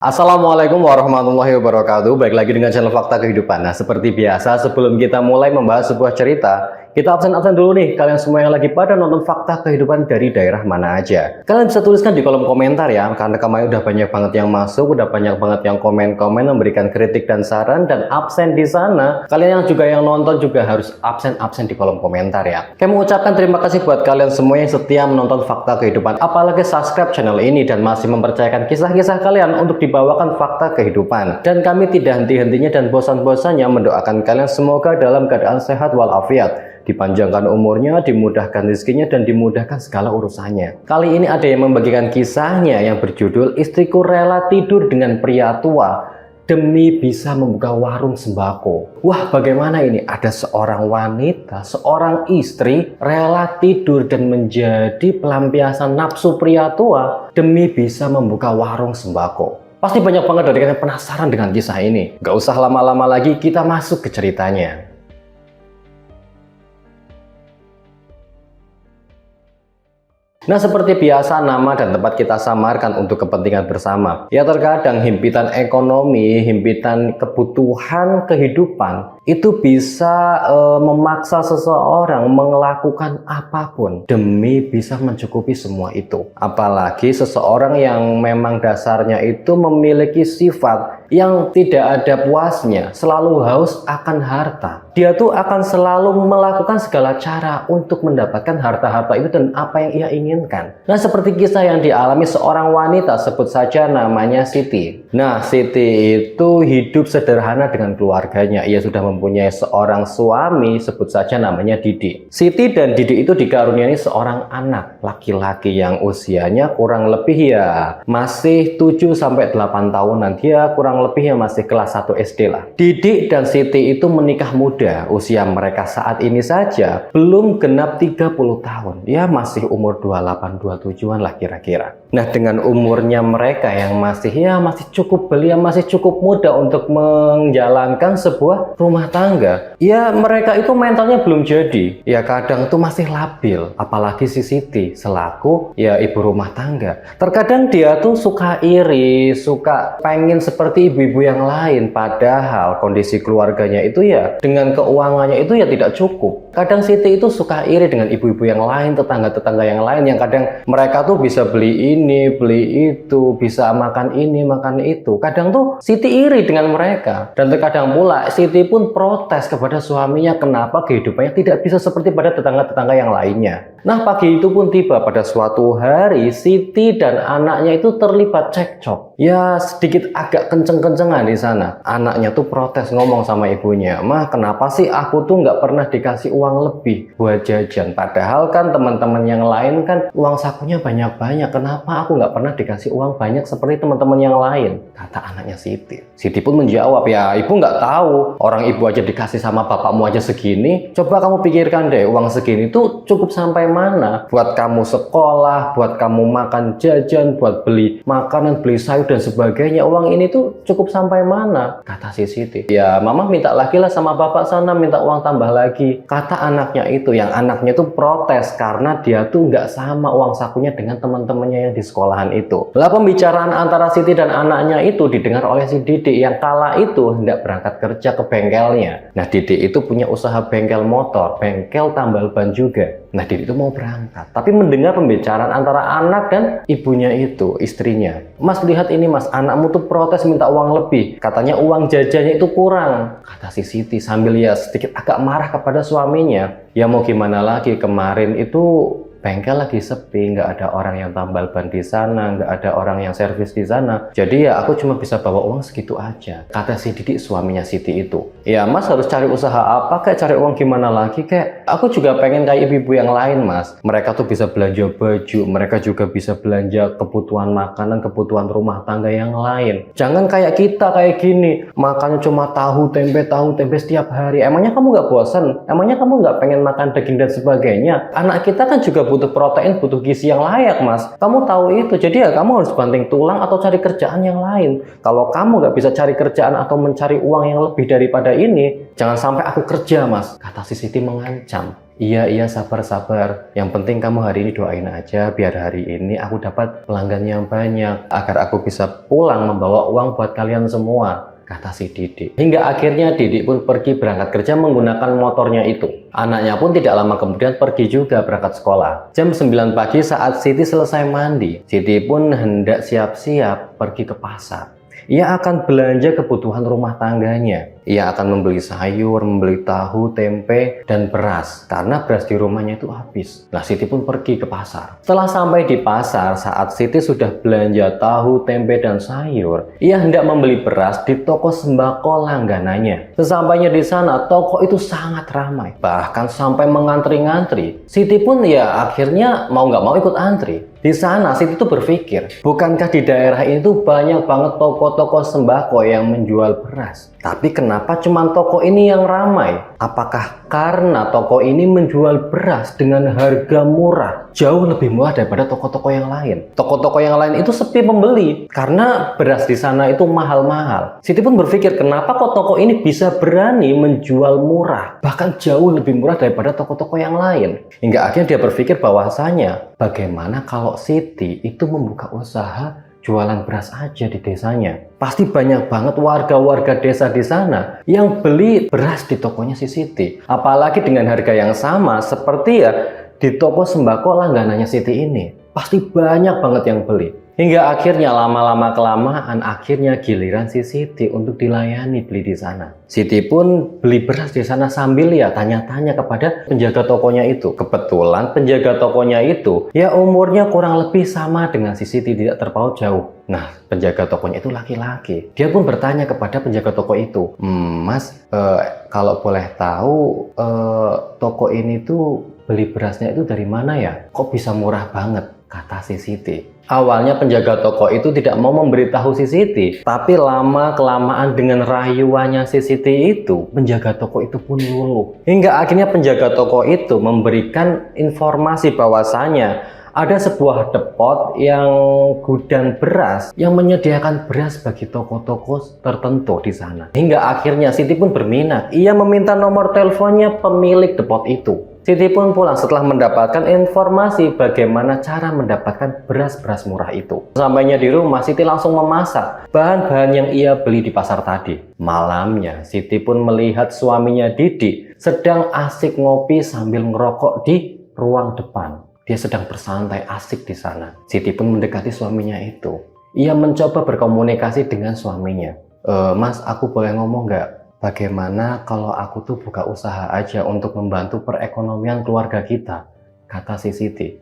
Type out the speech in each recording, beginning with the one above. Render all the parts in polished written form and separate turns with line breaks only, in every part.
Assalamualaikum warahmatullahi wabarakatuh. Baik lagi dengan channel Fakta Kehidupan. Nah, seperti biasa sebelum kita mulai membahas sebuah cerita, kita absen-absen dulu nih. Kalian semua yang lagi pada nonton Fakta Kehidupan dari daerah mana aja. Kalian bisa tuliskan di kolom komentar ya, karena kemarin udah banyak banget yang masuk, udah banyak banget yang komen-komen memberikan kritik dan saran dan absen di sana. Kalian yang juga yang nonton juga harus absen-absen di kolom komentar ya. Kami mengucapkan terima kasih buat kalian semua yang setia menonton Fakta Kehidupan, apalagi subscribe channel ini dan masih mempercayakan kisah-kisah kalian untuk dibawakan fakta kehidupan. Dan kami tidak henti-hentinya dan bosan-bosannya mendoakan kalian semoga dalam keadaan sehat walafiat, dipanjangkan umurnya, dimudahkan rezekinya, dan dimudahkan segala urusannya. Kali ini ada yang membagikan kisahnya yang berjudul "Istriku Rela Tidur dengan Pria Tua Demi Bisa Membuka Warung Sembako". Wah, bagaimana ini? Ada seorang wanita, seorang istri rela tidur dan menjadi pelampiasan nafsu pria tua demi bisa membuka warung sembako. Pasti banyak banget dari kalian penasaran dengan kisah ini. Gak usah lama-lama lagi, kita masuk ke ceritanya. Nah, seperti biasa nama dan tempat kita samarkan untuk kepentingan bersama. Ya, terkadang himpitan ekonomi, himpitan kebutuhan kehidupan itu bisa memaksa seseorang melakukan apapun demi bisa mencukupi semua itu. Apalagi seseorang yang memang dasarnya itu memiliki sifat yang tidak ada puasnya, selalu haus akan harta. Dia tuh akan selalu melakukan segala cara untuk mendapatkan harta-harta itu dan apa yang ia inginkan. Nah, seperti kisah yang dialami seorang wanita, sebut saja namanya Siti. Nah, Siti itu hidup sederhana dengan keluarganya. Ia sudah mempunyai seorang suami, sebut saja namanya Didi. Siti dan Didi itu dikaruniai seorang anak laki-laki yang usianya kurang lebih ya masih 7-8 tahunan. Dia kurang lebih yang masih kelas 1 SD lah. Didi dan Siti itu menikah muda. Usia mereka saat ini saja belum genap 30 tahun. Ya masih umur 28-27an lah kira-kira. Nah, dengan umurnya mereka yang masih cukup belia, masih cukup muda untuk menjalankan sebuah rumah tangga. Ya mereka itu mentalnya belum jadi. Ya kadang tuh masih labil. Apalagi si Siti selaku ya ibu rumah tangga. Terkadang dia tuh suka iri, suka pengen seperti ibu-ibu yang lain, padahal kondisi keluarganya itu ya dengan keuangannya itu ya tidak cukup. Kadang Siti itu suka iri dengan ibu-ibu yang lain, tetangga-tetangga yang lain yang kadang mereka tuh bisa beli ini, beli itu, bisa makan ini, makan itu. Kadang tuh Siti iri dengan mereka. Dan terkadang pula Siti pun protes kepada suaminya kenapa kehidupannya tidak bisa seperti pada tetangga-tetangga yang lainnya. Nah, pagi itu pun tiba pada suatu hari Siti dan anaknya itu terlibat cekcok. Ya sedikit agak kenceng-kencengan di sana. Anaknya tuh protes ngomong sama ibunya, "Mah, kenapa sih aku tuh nggak pernah dikasih uang lebih buat jajan? Padahal kan teman-teman yang lain kan uang sakunya banyak-banyak. Kenapa aku nggak pernah dikasih uang banyak seperti teman-teman yang lain?" Kata anaknya Siti. Siti pun menjawab, "Ya ibu nggak tahu. Orang ibu aja dikasih sama bapakmu aja segini. Coba kamu pikirkan deh, uang segini tuh cukup sampai mana? Buat kamu sekolah, buat kamu makan jajan, buat beli makanan, beli sayur dan sebagainya. Uang ini tuh cukup sampai mana?" Kata si Siti. "Ya mama minta lagi lah sama bapak sana, minta uang tambah lagi." Kata anaknya itu, yang anaknya tuh protes karena dia tuh nggak sama uang sakunya dengan teman-temannya yang di sekolahan itu. Lah pembicaraan antara Siti dan anaknya itu didengar oleh si Didi yang kala itu hendak berangkat kerja ke bengkelnya. Nah, Didi itu punya usaha bengkel motor, bengkel tambal ban juga. Nah, Didi itu mau berangkat, tapi mendengar pembicaraan antara anak dan ibunya itu, istrinya. "Mas, lihat ini mas, anakmu tuh protes minta uang lebih. Katanya uang jajannya itu kurang." Kata si Siti sambil ya sedikit agak marah kepada suaminya. Ya mau gimana lagi, kemarin itu bengkel lagi sepi, nggak ada orang yang tambal ban di sana, nggak ada orang yang servis di sana. Jadi ya aku cuma bisa bawa uang segitu aja. Kata si Didi, suaminya Siti itu. "Ya mas harus cari usaha apa kayak, cari uang gimana lagi kayak. Aku juga pengen kayak ibu-ibu yang lain mas. Mereka tuh bisa belanja baju, mereka juga bisa belanja kebutuhan makanan, kebutuhan rumah tangga yang lain. Jangan kayak kita kayak gini, makannya cuma tahu tempe setiap hari. Emangnya kamu nggak bosan? Emangnya kamu nggak pengen makan daging dan sebagainya? Anak kita kan juga butuh protein, butuh gizi yang layak mas. Kamu tahu itu, jadi ya kamu harus banting tulang atau cari kerjaan yang lain. Kalau kamu nggak bisa cari kerjaan atau mencari uang yang lebih daripada ini, jangan sampai aku kerja mas." Kata si Siti mengancam. Iya, sabar. Yang penting kamu hari ini doain aja biar hari ini aku dapat pelanggan yang banyak agar aku bisa pulang membawa uang buat kalian semua, kata si Didik. Hingga akhirnya Didik pun pergi berangkat kerja menggunakan motornya itu. Anaknya pun tidak lama kemudian pergi juga berangkat sekolah. Jam 9 pagi saat Siti selesai mandi, Siti pun hendak siap-siap pergi ke pasar. Ia akan belanja kebutuhan rumah tangganya. Ia akan membeli sayur, membeli tahu, tempe, dan beras. Karena beras di rumahnya itu habis. Nah, Siti pun pergi ke pasar. Setelah sampai di pasar, saat Siti sudah belanja tahu, tempe, dan sayur, ia hendak membeli beras di toko sembako langganannya. Sesampainya di sana, toko itu sangat ramai. Bahkan sampai mengantri-ngantri. Siti pun ya akhirnya mau nggak mau ikut antri. Di sana Siti tuh berpikir, bukankah di daerah itu banyak banget toko-toko sembako yang menjual beras? Tapi kenapa cuma toko ini yang ramai? Apakah karena toko ini menjual beras dengan harga murah? Jauh lebih murah daripada toko-toko yang lain. Toko-toko yang lain itu sepi pembeli karena beras di sana itu mahal-mahal. Siti pun berpikir, kenapa kok toko ini bisa berani menjual murah? Bahkan jauh lebih murah daripada toko-toko yang lain. Hingga akhirnya dia berpikir bahwasanya, bagaimana kalau Siti itu membuka usaha jualan beras aja di desanya. Pasti banyak banget warga-warga desa di sana yang beli beras di tokonya si Siti. Apalagi dengan harga yang sama seperti ya di toko sembako langganannya Siti ini. Pasti banyak banget yang beli. Hingga akhirnya lama-lama kelamaan akhirnya giliran si Siti untuk dilayani beli di sana. Siti pun beli beras di sana sambil ya tanya-tanya kepada penjaga tokonya itu. Kebetulan penjaga tokonya itu ya umurnya kurang lebih sama dengan si Siti, tidak terpaut jauh. Nah, penjaga tokonya itu laki-laki. Dia pun bertanya kepada penjaga toko itu, Mas, kalau boleh tahu toko ini tuh beli berasnya itu dari mana ya? Kok bisa murah banget? Kata si Siti. Awalnya penjaga toko itu tidak mau memberitahu si Siti, tapi lama-kelamaan dengan rayuannya si Siti itu, penjaga toko itu pun luluh. Hingga akhirnya penjaga toko itu memberikan informasi bahwasanya ada sebuah depot yang gudang beras yang menyediakan beras bagi toko-toko tertentu di sana. Hingga akhirnya Siti pun berminat. Ia meminta nomor teleponnya pemilik depot itu. Siti pun pulang setelah mendapatkan informasi bagaimana cara mendapatkan beras-beras murah itu. Sampainya di rumah, Siti langsung memasak bahan-bahan yang ia beli di pasar tadi. Malamnya, Siti pun melihat suaminya Didik sedang asik ngopi sambil ngerokok di ruang depan. Dia sedang bersantai asik di sana. Siti pun mendekati suaminya itu. Ia mencoba berkomunikasi dengan suaminya. Mas, aku boleh ngomong nggak? Bagaimana kalau aku tuh buka usaha aja untuk membantu perekonomian keluarga kita? Kata si Siti.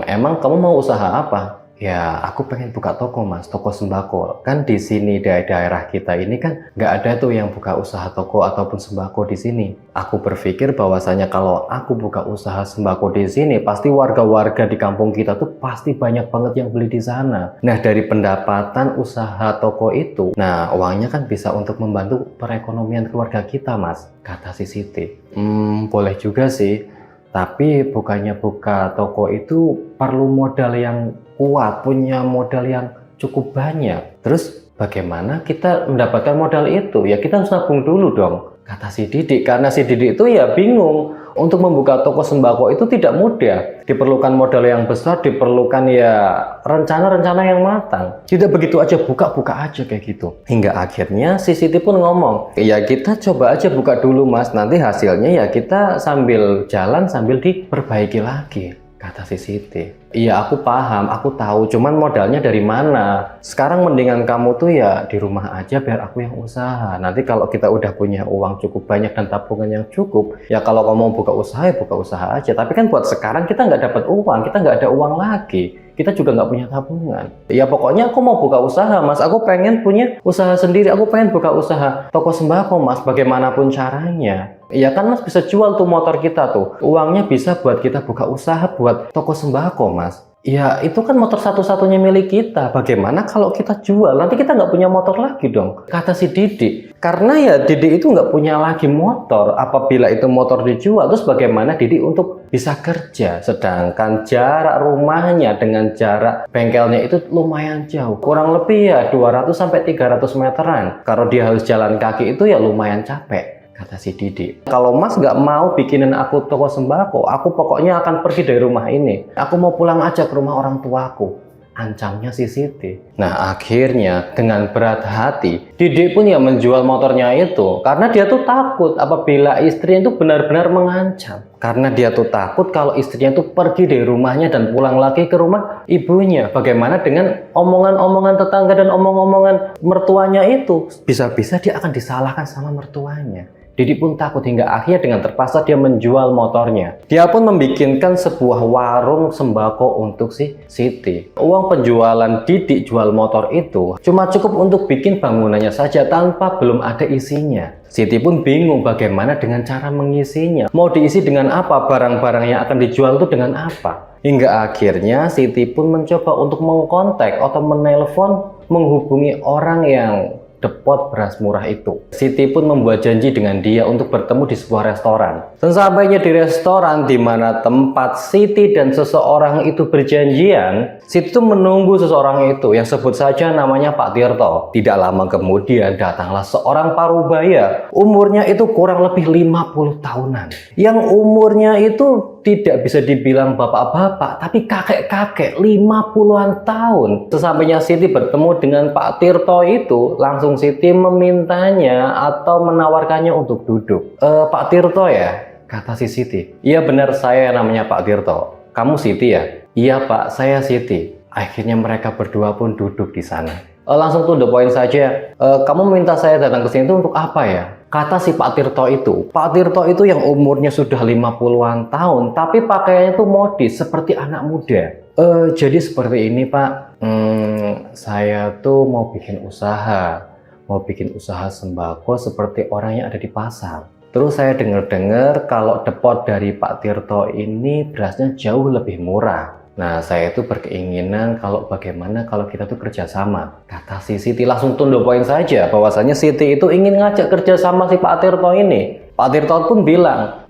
Emang kamu mau usaha apa? Ya, aku pengen buka toko, Mas, toko sembako. Kan di sini daerah kita ini kan nggak ada tuh yang buka usaha toko ataupun sembako di sini. Aku berpikir bahwasanya kalau aku buka usaha sembako di sini, pasti warga-warga di kampung kita tuh pasti banyak banget yang beli di sana. Nah, dari pendapatan usaha toko itu, nah uangnya kan bisa untuk membantu perekonomian keluarga kita, Mas, kata si Siti. Boleh juga sih. Tapi bukannya buka toko itu perlu modal yang kuat, punya modal yang cukup banyak. Terus bagaimana kita mendapatkan modal itu? Ya kita harus nabung dulu dong, kata si Didik. Karena si Didik itu ya bingung. Untuk membuka toko sembako itu tidak mudah. Diperlukan modal yang besar, diperlukan ya rencana-rencana yang matang. Tidak begitu aja buka-buka aja kayak gitu. Hingga akhirnya si Siti pun ngomong, ya kita coba aja buka dulu, Mas. Nanti hasilnya ya kita sambil jalan sambil diperbaiki lagi, kata si Siti. Iya, aku paham, aku tahu, cuman modalnya dari mana? Sekarang mendingan kamu tuh ya di rumah aja biar aku yang usaha. Nanti kalau kita udah punya uang cukup banyak dan tabungan yang cukup, ya kalau kamu mau buka usaha ya buka usaha aja. Tapi kan buat sekarang kita nggak dapat uang, kita nggak ada uang lagi. Kita juga nggak punya tabungan. Ya pokoknya aku mau buka usaha, Mas. Aku pengen punya usaha sendiri. Aku pengen buka usaha toko sembako, Mas. Bagaimanapun caranya. Ya kan, Mas, bisa jual tuh motor kita tuh. Uangnya bisa buat kita buka usaha buat toko sembako, Mas. Ya itu kan motor satu-satunya milik kita. Bagaimana kalau kita jual? Nanti kita nggak punya motor lagi dong, kata si Didik. Karena ya Didik itu nggak punya lagi motor. Apabila itu motor dijual, terus bagaimana Didik untuk bisa kerja? Sedangkan jarak rumahnya dengan jarak bengkelnya itu lumayan jauh. Kurang lebih ya 200-300 meteran. Kalau dia harus jalan kaki itu ya lumayan capek, kata si Didi. Kalau Mas nggak mau bikinin aku toko sembako, aku pokoknya akan pergi dari rumah ini. Aku mau pulang aja ke rumah orang tuaku. Ancamnya si Siti. Nah akhirnya dengan berat hati Didi pun ya menjual motornya itu karena dia tuh takut apabila istrinya itu benar-benar mengancam. Karena dia tuh takut kalau istrinya tuh pergi dari rumahnya dan pulang lagi ke rumah ibunya. Bagaimana dengan omongan-omongan tetangga dan omong-omongan mertuanya itu? Bisa-bisa dia akan disalahkan sama mertuanya. Didi pun takut hingga akhirnya dengan terpaksa dia menjual motornya. Dia pun membikinkan sebuah warung sembako untuk si Siti. Uang penjualan Didi jual motor itu cuma cukup untuk bikin bangunannya saja tanpa belum ada isinya. Siti pun bingung bagaimana dengan cara mengisinya. Mau diisi dengan apa, barang-barang yang akan dijual itu dengan apa. Hingga akhirnya Siti pun mencoba untuk mengkontak atau menelpon menghubungi orang yang depot beras murah itu. Siti pun membuat janji dengan dia untuk bertemu di sebuah restoran. Sesampainya di restoran di mana tempat Siti dan seseorang itu berjanjian, Siti itu menunggu seseorang itu yang sebut saja namanya Pak Tirto. Tidak lama kemudian datanglah seorang parubaya. Umurnya itu kurang lebih 50 tahunan. Yang umurnya itu tidak bisa dibilang bapak-bapak, tapi kakek-kakek 50-an tahun. Sesampainya Siti bertemu dengan Pak Tirto itu, langsung Siti memintanya atau menawarkannya untuk duduk. Pak Tirto ya? Kata si Siti. Iya benar, saya namanya Pak Tirto. Kamu Siti ya? Iya Pak, saya Siti. Akhirnya mereka berdua pun duduk di sana. Langsung to the point saja. Kamu minta saya datang ke sini itu untuk apa ya? Kata si Pak Tirto itu. Pak Tirto itu yang umurnya sudah 50-an tahun, tapi pakaiannya itu modis seperti anak muda. Jadi seperti ini Pak. Saya tuh mau bikin usaha. Mau bikin usaha sembako seperti orang yang ada di pasar. Terus saya dengar-dengar kalau depot dari Pak Tirto ini berasnya jauh lebih murah. Nah, saya itu berkeinginan kalau bagaimana kalau kita tuh kerjasama. Kata si Siti langsung to the point saja bahwasanya Siti itu ingin ngajak kerjasama si Pak Tirto ini. Pak Tirto pun bilang,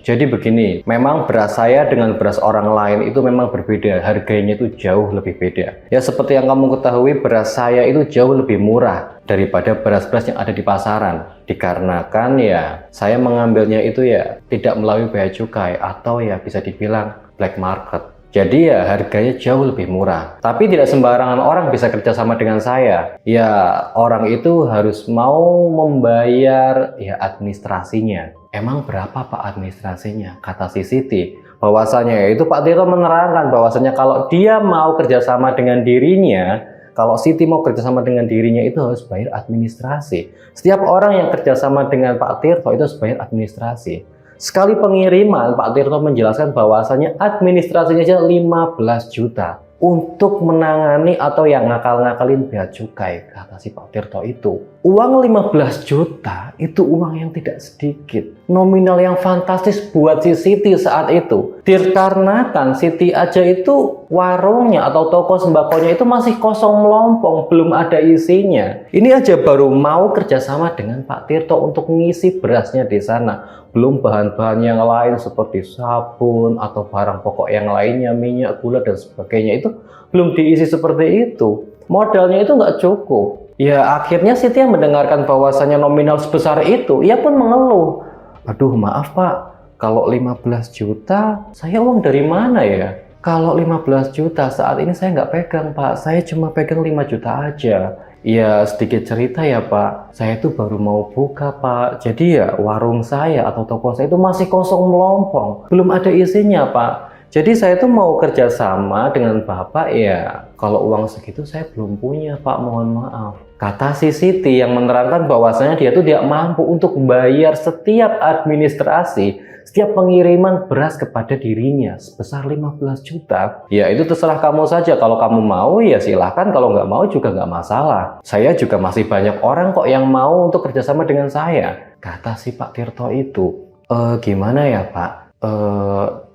jadi begini, memang beras saya dengan beras orang lain itu memang berbeda, harganya itu jauh lebih beda. Ya seperti yang kamu ketahui, beras saya itu jauh lebih murah daripada beras-beras yang ada di pasaran. Dikarenakan ya, saya mengambilnya itu ya tidak melalui bea cukai atau ya bisa dibilang black market. Jadi ya harganya jauh lebih murah. Tapi tidak sembarangan orang bisa kerjasama dengan saya. Ya orang itu harus mau membayar ya administrasinya. Emang berapa Pak administrasinya? Kata si Siti. Bahwasanya itu Pak Tirto menerangkan bahwasanya kalau dia mau kerjasama dengan dirinya, kalau Siti mau kerjasama dengan dirinya itu harus bayar administrasi. Setiap orang yang kerjasama dengan Pak Tirto itu harus bayar administrasi. Sekali pengiriman, Pak Tirto menjelaskan bahwasanya administrasinya aja 15 juta untuk menangani atau yang ngakal-ngakalin bea cukai, kata si Pak Tirto itu. Uang 15 juta itu uang yang tidak sedikit. Nominal yang fantastis buat si Siti saat itu. Dikarenakan Siti aja itu warungnya atau toko sembakonya itu masih kosong melompong, belum ada isinya. Ini aja baru mau kerjasama dengan Pak Tirto untuk ngisi berasnya di sana. Belum bahan-bahan yang lain seperti sabun atau barang pokok yang lainnya, minyak, gula dan sebagainya itu belum diisi seperti itu. Modalnya itu nggak cukup. Ya akhirnya Siti yang mendengarkan bahwasannya nominal sebesar itu, ia pun mengeluh. Aduh maaf Pak, kalau 15 juta saya uang dari mana ya? Kalau 15 juta saat ini saya nggak pegang Pak, saya cuma pegang 5 juta aja. Ya sedikit cerita ya Pak, saya tuh baru mau buka Pak. Jadi ya warung saya atau toko saya itu masih kosong melompong, belum ada isinya Pak. Jadi saya tuh mau kerjasama dengan Bapak ya, kalau uang segitu saya belum punya Pak, mohon maaf. Kata si Siti yang menerangkan bahwasanya dia tuh tidak mampu untuk bayar setiap administrasi, setiap pengiriman beras kepada dirinya sebesar 15 juta. Ya itu terserah kamu saja, kalau kamu mau ya silahkan, kalau nggak mau juga nggak masalah. Saya juga masih banyak orang kok yang mau untuk kerjasama dengan saya. Kata si Pak Tirto itu, gimana ya Pak?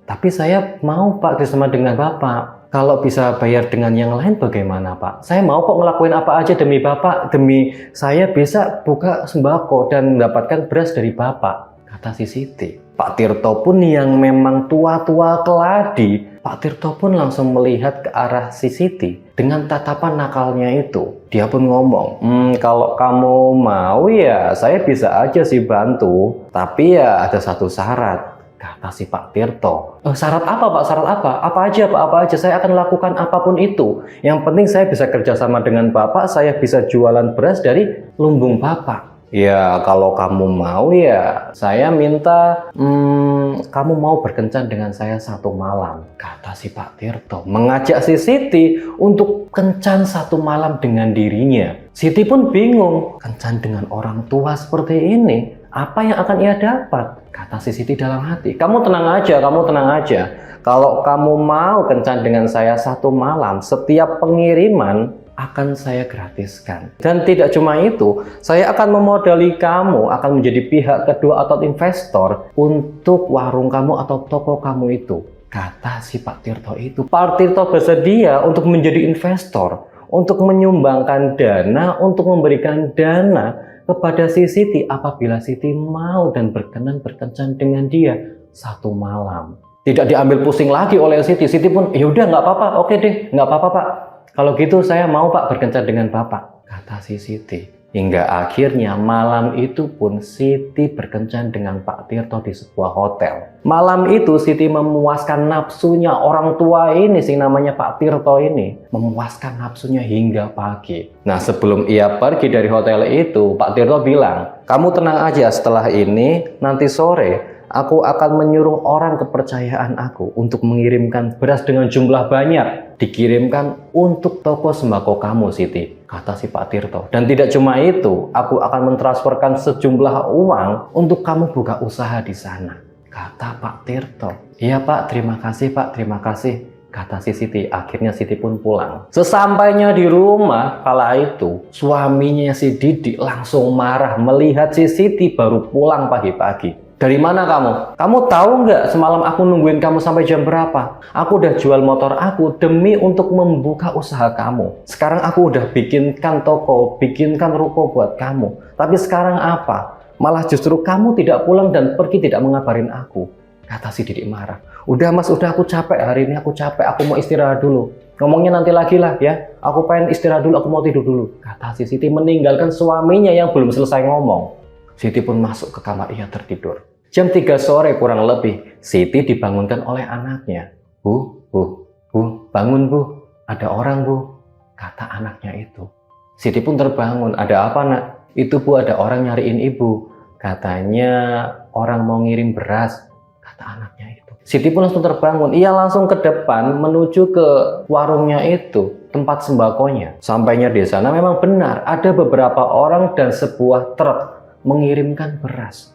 Tapi saya mau Pak kerjasama dengan Bapak. Kalau bisa bayar dengan yang lain bagaimana Pak? Saya mau kok ngelakuin apa aja demi Bapak. Demi saya bisa buka sembako dan mendapatkan beras dari Bapak. Kata si Siti. Pak Tirto pun yang memang tua-tua keladi. Pak Tirto pun langsung melihat ke arah si Siti dengan tatapan nakalnya itu. Dia pun ngomong, kalau kamu mau ya saya bisa aja sih bantu. Tapi ya ada satu syarat, kata si Pak Tirto. Syarat apa Pak? Syarat apa? Apa aja Pak? Apa aja? Saya akan lakukan apapun itu. Yang penting saya bisa kerjasama dengan Bapak, saya bisa jualan beras dari lumbung Bapak. Ya kalau kamu mau ya saya minta kamu mau berkencan dengan saya 1 malam, kata si Pak Tirto, mengajak si Siti untuk kencan 1 malam dengan dirinya. Siti pun bingung, kencan dengan orang tua seperti ini, apa yang akan ia dapat? Kata si Siti dalam hati, kamu tenang aja, kamu tenang aja. Kalau kamu mau kencan dengan saya 1 malam, setiap pengiriman akan saya gratiskan. Dan tidak cuma itu, saya akan memodali kamu, akan menjadi pihak kedua atau investor untuk warung kamu atau toko kamu itu, kata si Pak Tirto itu. Pak Tirto bersedia untuk menjadi investor, untuk menyumbangkan dana, untuk memberikan dana kepada si Siti apabila Siti mau dan berkenan berkencan dengan dia 1 malam. Tidak diambil pusing lagi oleh Siti. Siti pun, yaudah nggak apa-apa, oke deh, nggak apa-apa Pak. Kalau gitu saya mau Pak berkencan dengan Bapak, kata si Siti. Hingga akhirnya malam itu pun Siti berkencan dengan Pak Tirto di sebuah hotel. Malam itu Siti memuaskan nafsunya orang tua ini, sing namanya Pak Tirto ini. Memuaskan nafsunya hingga pagi. Nah sebelum ia pergi dari hotel itu, Pak Tirto bilang, kamu tenang aja, setelah ini nanti sore aku akan menyuruh orang kepercayaan aku untuk mengirimkan beras dengan jumlah banyak. Dikirimkan untuk toko sembako kamu Siti, kata si Pak Tirto. Dan tidak cuma itu, aku akan mentransferkan sejumlah uang untuk kamu buka usaha di sana, kata Pak Tirto. Iya Pak, terima kasih Pak, terima kasih, kata si Siti. Akhirnya Siti pun pulang. Sesampainya di rumah kala itu, suaminya si Didi langsung marah melihat si Siti baru pulang pagi-pagi. Dari mana kamu? Kamu tahu nggak semalam aku nungguin kamu sampai jam berapa? Aku udah jual motor aku demi untuk membuka usaha kamu. Sekarang aku udah bikinkan toko, bikinkan ruko buat kamu. Tapi sekarang apa? Malah justru kamu tidak pulang dan pergi tidak mengabarin aku, kata si Didi marah. Udah Mas, udah aku capek hari ini, aku capek, aku mau istirahat dulu. Ngomongnya nanti lagi lah ya, aku pengen istirahat dulu, aku mau tidur dulu, kata si Siti meninggalkan suaminya yang belum selesai ngomong. Siti pun masuk ke kamar, ia tertidur. Jam 3 sore kurang lebih, Siti dibangunkan oleh anaknya. Bu, bangun Bu, ada orang Bu, kata anaknya itu. Siti pun terbangun, ada apa nak? Itu Bu, ada orang nyariin ibu, katanya orang mau ngirim beras, kata anaknya itu. Siti pun langsung terbangun, ia langsung ke depan menuju ke warungnya itu, tempat sembakonya. Sampainya di sana memang benar, ada beberapa orang dan sebuah truk mengirimkan beras.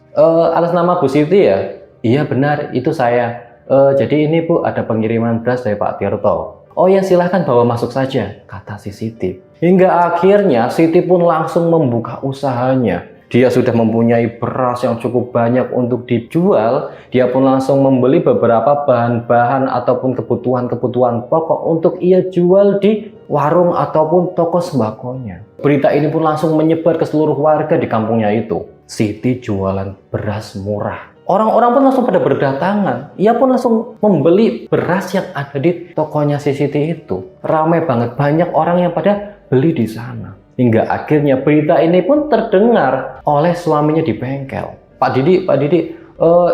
Atas nama Bu Siti ya? Iya benar, itu saya. Jadi ini Bu, ada pengiriman beras dari Pak Tirto. Oh ya silahkan bawa masuk saja, kata si Siti. Hingga akhirnya Siti pun langsung membuka usahanya. Dia sudah mempunyai beras yang cukup banyak untuk dijual. Dia pun langsung membeli beberapa bahan-bahan ataupun kebutuhan-kebutuhan pokok untuk ia jual di warung ataupun toko sembakonya. Berita ini pun langsung menyebar ke seluruh warga di kampungnya itu. Siti jualan beras murah. Orang-orang pun langsung pada berdatangan. Ia pun langsung membeli beras yang ada di tokonya si Siti itu. Ramai banget, banyak orang yang pada beli di sana. Hingga akhirnya berita ini pun terdengar oleh suaminya di bengkel. Pak Didi,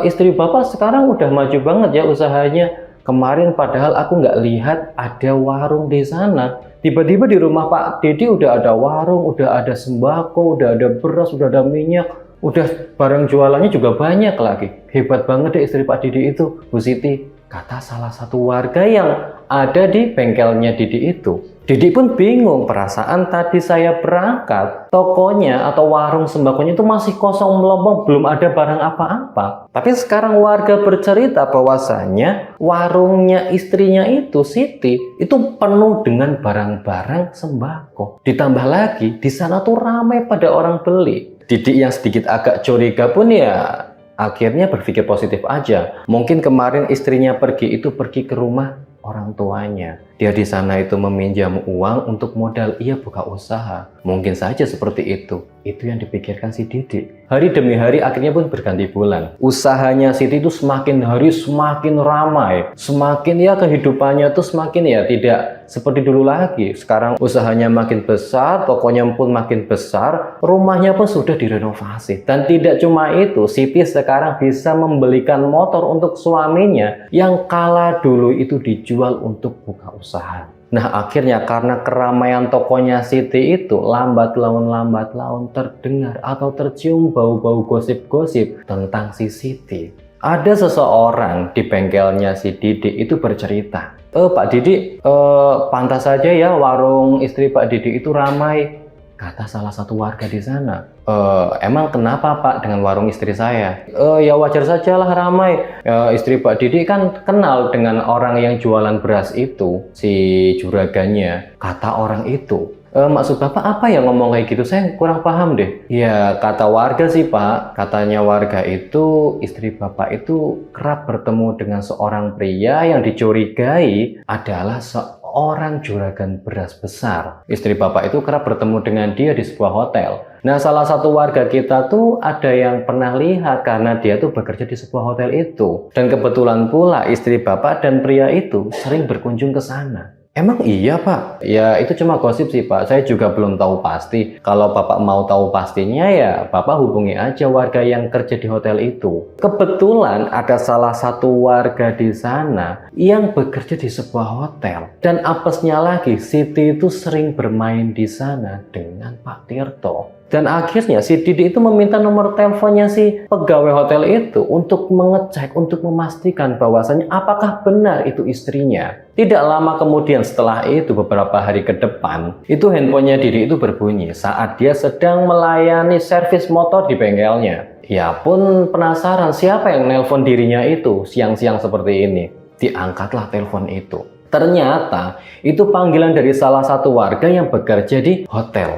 istri Bapak sekarang udah maju banget ya usahanya. Kemarin padahal aku nggak lihat ada warung di sana. Tiba-tiba di rumah Pak Didi udah ada warung, udah ada sembako, udah ada beras, udah ada minyak, udah barang jualannya juga banyak lagi. Hebat banget deh istri Pak Didi itu, Bu Siti, kata salah satu warga yang ada di bengkelnya Didi itu. Didi pun bingung, perasaan tadi saya berangkat, tokonya atau warung sembakonya itu masih kosong melompong, belum ada barang apa-apa. Tapi sekarang warga bercerita bahwasanya warungnya istrinya itu, Siti, itu penuh dengan barang-barang sembako. Ditambah lagi, di sana tuh ramai pada orang beli. Didi yang sedikit agak curiga pun ya akhirnya berpikir positif aja. Mungkin kemarin istrinya pergi itu pergi ke rumah orang tuanya. Dia di sana itu meminjam uang untuk modal ia buka usaha. Mungkin saja seperti itu. Itu yang dipikirkan si Didik. Hari demi hari akhirnya pun berganti bulan. Usahanya Siti itu semakin hari semakin ramai. Semakin ya kehidupannya tuh semakin ya tidak seperti dulu lagi. Sekarang usahanya makin besar, tokonya pun makin besar, rumahnya pun sudah direnovasi. Dan tidak cuma itu, Siti sekarang bisa membelikan motor untuk suaminya yang kala dulu itu dijual untuk buka usaha. Nah akhirnya karena keramaian tokonya Siti itu lambat laun terdengar atau tercium bau-bau gosip-gosip tentang si Siti. Ada seseorang di bengkelnya si Didik itu bercerita, Pak Didik, pantas saja ya warung istri Pak Didik itu ramai. Kata salah satu warga di sana. Emang kenapa Pak dengan warung istri saya? Ya wajar sajalah ramai. Istri Pak Didik kan kenal dengan orang yang jualan beras itu, si juragannya. Kata orang itu. Maksud Bapak apa ya ngomong kayak gitu? Saya kurang paham deh. Ya kata warga sih Pak. Katanya warga itu istri Bapak itu kerap bertemu dengan seorang pria yang dicurigai adalah seorang juragan beras besar. Istri Bapak itu kerap bertemu dengan dia di sebuah hotel. Nah salah satu warga kita tuh ada yang pernah lihat karena dia tuh bekerja di sebuah hotel itu. Dan kebetulan pula istri Bapak dan pria itu sering berkunjung ke sana. Emang iya Pak? Ya itu cuma gosip sih Pak, saya juga belum tahu pasti. Kalau Bapak mau tahu pastinya ya Bapak hubungi aja warga yang kerja di hotel itu. Kebetulan ada salah satu warga di sana yang bekerja di sebuah hotel. Dan apesnya lagi, Siti itu sering bermain di sana dengan Pak Tirto. Dan akhirnya si Didik itu meminta nomor teleponnya si pegawai hotel itu untuk mengecek, untuk memastikan bahwasannya apakah benar itu istrinya. Tidak lama kemudian setelah itu beberapa hari ke depan, itu handphonenya Didik itu berbunyi saat dia sedang melayani servis motor di bengkelnya. Ia pun penasaran siapa yang nelpon dirinya itu siang-siang seperti ini. Diangkatlah telepon itu. Ternyata itu panggilan dari salah satu warga yang bekerja di hotel.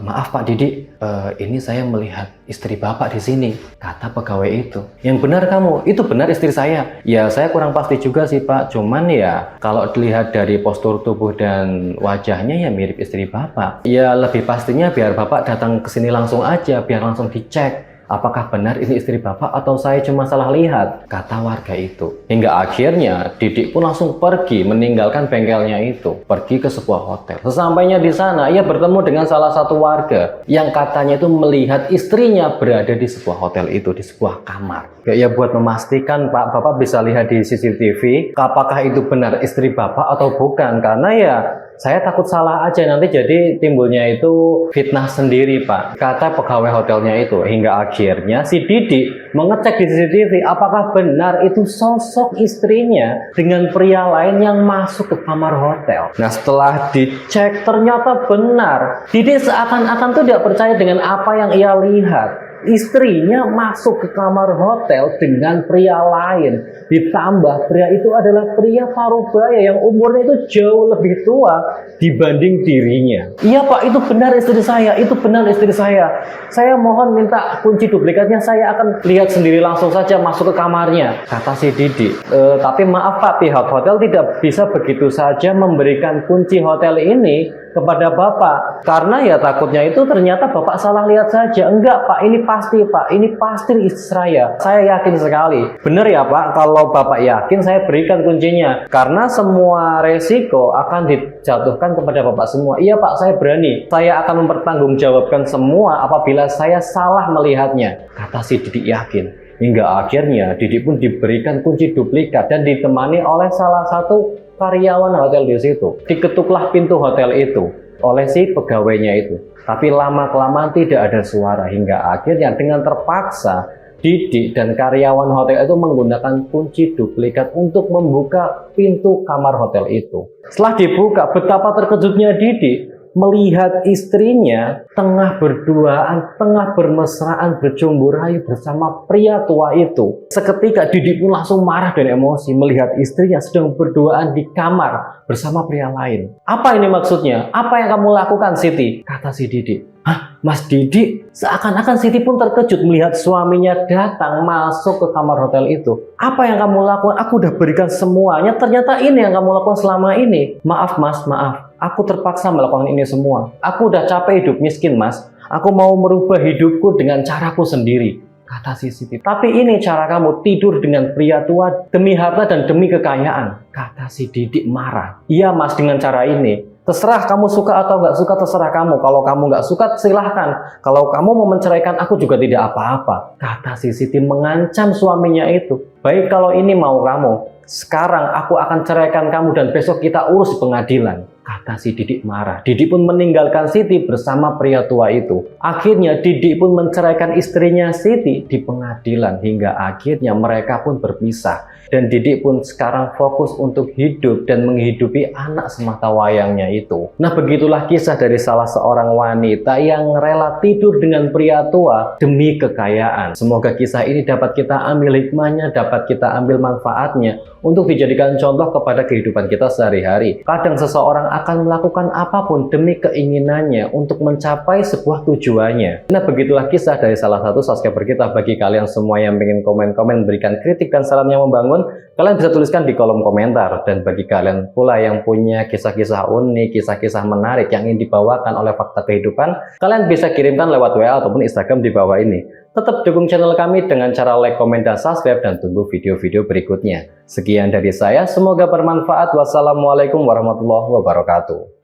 Maaf Pak Didik, ini saya melihat istri Bapak di sini, kata pegawai itu. Yang benar kamu, itu benar istri saya. Ya saya kurang pasti juga sih Pak, cuman ya kalau dilihat dari postur tubuh dan wajahnya ya mirip istri Bapak. Ya lebih pastinya biar Bapak datang ke sini langsung aja, biar langsung dicek. Apakah benar ini istri Bapak atau saya cuma salah lihat? Kata warga itu. Hingga akhirnya Didik pun langsung pergi meninggalkan bengkelnya itu. Pergi ke sebuah hotel. Sesampainya di sana ia bertemu dengan salah satu warga yang katanya itu melihat istrinya berada di sebuah hotel itu, di sebuah kamar. Ya buat memastikan Pak, Bapak bisa lihat di CCTV apakah itu benar istri Bapak atau bukan. Karena ya saya takut salah aja nanti jadi timbulnya itu fitnah sendiri Pak, kata pegawai hotelnya itu. Hingga akhirnya si Didik mengecek di CCTV apakah benar itu sosok istrinya dengan pria lain yang masuk ke kamar hotel. Nah setelah dicek ternyata benar. Didik seakan-akan tuh tidak percaya dengan apa yang ia lihat. Istrinya masuk ke kamar hotel dengan pria lain. Ditambah pria itu adalah pria parubaya yang umurnya itu jauh lebih tua dibanding dirinya. Iya Pak, itu benar istri saya, itu benar istri saya. Saya mohon minta kunci duplikatnya, saya akan lihat sendiri langsung saja masuk ke kamarnya, kata si Didik. Tapi maaf Pak, pihak hotel tidak bisa begitu saja memberikan kunci hotel ini kepada Bapak, karena ya takutnya itu ternyata Bapak salah lihat saja. Enggak Pak, ini pasti Pak, ini pasti istri saya yakin sekali. Bener ya Pak, kalau Bapak yakin saya berikan kuncinya, karena semua resiko akan dijatuhkan kepada Bapak semua. Iya Pak, saya berani, saya akan mempertanggungjawabkan semua apabila saya salah melihatnya, kata si Didik yakin. Hingga akhirnya Didik pun diberikan kunci duplikat dan ditemani oleh salah satu karyawan hotel di situ. Diketuklah pintu hotel itu oleh si pegawainya itu. Tapi lama-kelamaan tidak ada suara. Hingga akhirnya dengan terpaksa Didik dan karyawan hotel itu menggunakan kunci duplikat untuk membuka pintu kamar hotel itu. Setelah dibuka, betapa terkejutnya Didik. melihat istrinya tengah berduaan, tengah bermesraan, bercumbu rayu bersama pria tua itu. Seketika Didik pun langsung marah dan emosi melihat istrinya sedang berduaan di kamar bersama pria lain. Apa ini maksudnya? Apa yang kamu lakukan, Siti? Kata si Didik. Hah, Mas Didik? Seakan-akan Siti pun terkejut melihat suaminya datang masuk ke kamar hotel itu. Apa yang kamu lakukan? Aku udah berikan semuanya, ternyata ini yang kamu lakukan selama ini. Maaf Mas, maaf. Aku terpaksa melakukan ini semua. Aku udah capek hidup miskin Mas. Aku mau merubah hidupku dengan caraku sendiri. Kata si Siti. Tapi ini cara kamu, tidur dengan pria tua demi harta dan demi kekayaan. Kata si Didik marah. Iya Mas, dengan cara ini. Terserah kamu suka atau nggak suka, terserah kamu. Kalau kamu nggak suka, silahkan. Kalau kamu mau menceraikan aku juga tidak apa-apa. Kata si Siti mengancam suaminya itu. Baik kalau ini mau kamu. Sekarang aku akan ceraikan kamu dan besok kita urus pengadilan. Kata si Didik marah. Didik pun meninggalkan Siti bersama pria tua itu. Akhirnya Didik pun menceraikan istrinya Siti di pengadilan. Hingga akhirnya mereka pun berpisah. Dan Didik pun sekarang fokus untuk hidup dan menghidupi anak semata wayangnya itu. Nah, begitulah kisah dari salah seorang wanita yang rela tidur dengan pria tua demi kekayaan. Semoga kisah ini dapat kita ambil hikmahnya, dapat kita ambil manfaatnya untuk dijadikan contoh kepada kehidupan kita sehari-hari. Kadang seseorang akan melakukan apapun demi keinginannya untuk mencapai sebuah tujuannya. Nah, begitulah kisah dari salah satu subscriber kita. Bagi kalian semua yang ingin komen-komen, berikan kritik dan saran yang membangun, kalian bisa tuliskan di kolom komentar. Dan bagi kalian pula yang punya kisah-kisah unik, kisah-kisah menarik yang ingin dibawakan oleh fakta kehidupan, kalian bisa kirimkan lewat WA ataupun Instagram di bawah ini. Tetap dukung channel kami dengan cara like, komen, dan subscribe, dan tunggu video-video berikutnya. Sekian dari saya, semoga bermanfaat. Wassalamualaikum warahmatullahi wabarakatuh.